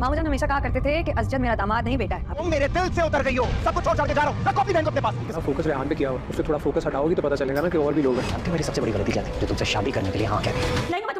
मामू जान हमेशा कहा करते थे कि असजद मेरा दामाद नहीं बेटा है। तुम मेरे दिल से उतर गई हो, सब कुछ छोड़ के जा रहा हूँ। रखो अपनी बहन को अपने पास। फोकस रेहान पे किया हो, उससे थोड़ा फोकस हटाओगी तो पता चलेगा ना कि और भी लोग हैं। जानते हो मेरी सबसे बड़ी गलती क्या थी? जो तुमसे शादी करने के लिए हाँ कहती। नहीं मैं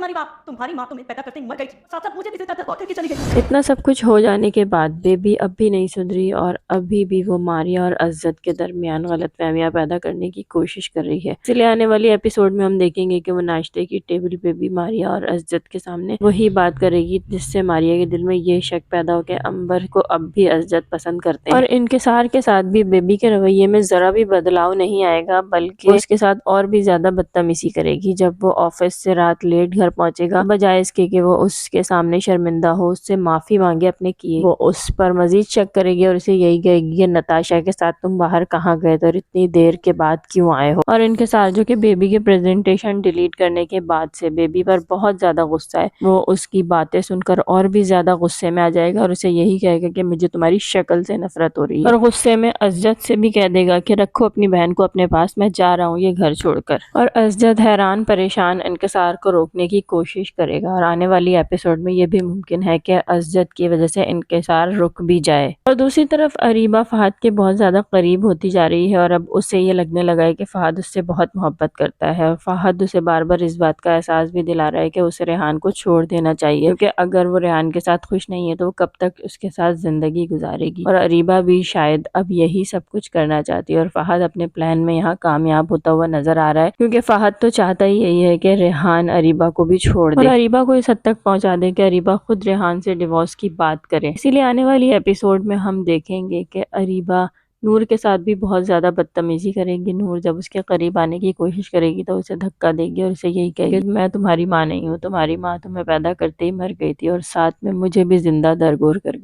तुम्हारी माँ तुम्हें पैदा करते ही मर गई थी, साथ साथ मुझे भी करके चली गई। इतना सब कुछ हो जाने के बाद बेबी अब भी नहीं सुधरी और अभी भी वो मारिया और अज़द के दरमियान गलतफहमियां पैदा करने की कोशिश कर रही है। इसलिए आने वाली एपिसोड में हम देखेंगे कि वो नाश्ते की टेबल पे भी मारिया और अज़द के सामने वही बात करेगी जिससे मारिया के दिल में ये शक पैदा हो कि अंबर को अब भी अज़द पसंद करते हैं। और इनकिसार के साथ भी बेबी के रवैये में जरा भी बदलाव नहीं आएगा, बल्कि उसके साथ और भी ज्यादा बदतमीजी करेगी। जब वो ऑफिस से रात लेट घर पहुंचेगा, बजाय इसके कि वो उसके सामने शर्मिंदा हो, उससे माफी मांगे अपने किए, वो उस पर मजीद शक करेगी और उसे यही कहेगी कि नताशा के साथ तुम बाहर कहाँ गए थे और इतनी देर के बाद क्यों आए हो। और इनकिसार जो कि बेबी के प्रेजेंटेशन डिलीट करने के बाद से बेबी पर बहुत ज्यादा गुस्सा है, वो उसकी बातें सुनकर और भी ज्यादा गुस्से में आ जाएगा और उसे यही कहेगा कि मुझे तुम्हारी शक्ल से नफरत हो रही है। और गुस्से में अज़द से भी कह देगा कि रखो अपनी बहन को अपने पास, मैं जा रहा हूँ ये घर छोड़कर। और अज़द हैरान परेशान इनकिसार को रोकने की कोशिश करेगा और आने वाली एपिसोड में ये भी मुमकिन है कि अज़द की वजह से इनकिसार रुक भी जाए। और दूसरी तरफ अरीबा फहद के बहुत ज्यादा करीब होती जा रही है और अब उसे ये लगने लगा है कि फहद उससे बहुत मोहब्बत करता है और फहद उसे बार बार इस बात का एहसास भी दिला रहा है कि उसे रेहान को छोड़ देना चाहिए, क्योंकि अगर वो रेहान के साथ खुश नहीं है तो वो कब तक उसके साथ जिंदगी गुजारेगी। और अरीबा भी शायद अब यही सब कुछ करना चाहती है और फहद अपने प्लान में यहाँ कामयाब होता हुआ नजर आ रहा है, क्योंकि फहद तो चाहता ही यही है कि रेहान अरीबा को भी छोड़ दे और अरीबा को इस हद तक पहुंचा दे कि अरीबा खुद रेहान से डिवोर्स की बात करे। इसीलिए आने वाली एपिसोड में हम देखेंगे कि अरीबा नूर के साथ भी बहुत ज्यादा बदतमीजी करेगी। नूर जब उसके करीब आने की कोशिश करेगी तो उसे धक्का देगी और उसे यही कहेगी मैं तुम्हारी माँ नहीं हूँ, तुम्हारी माँ तुम्हें पैदा करते ही मर गई थी और साथ में मुझे भी जिंदा दरगोर कर गई।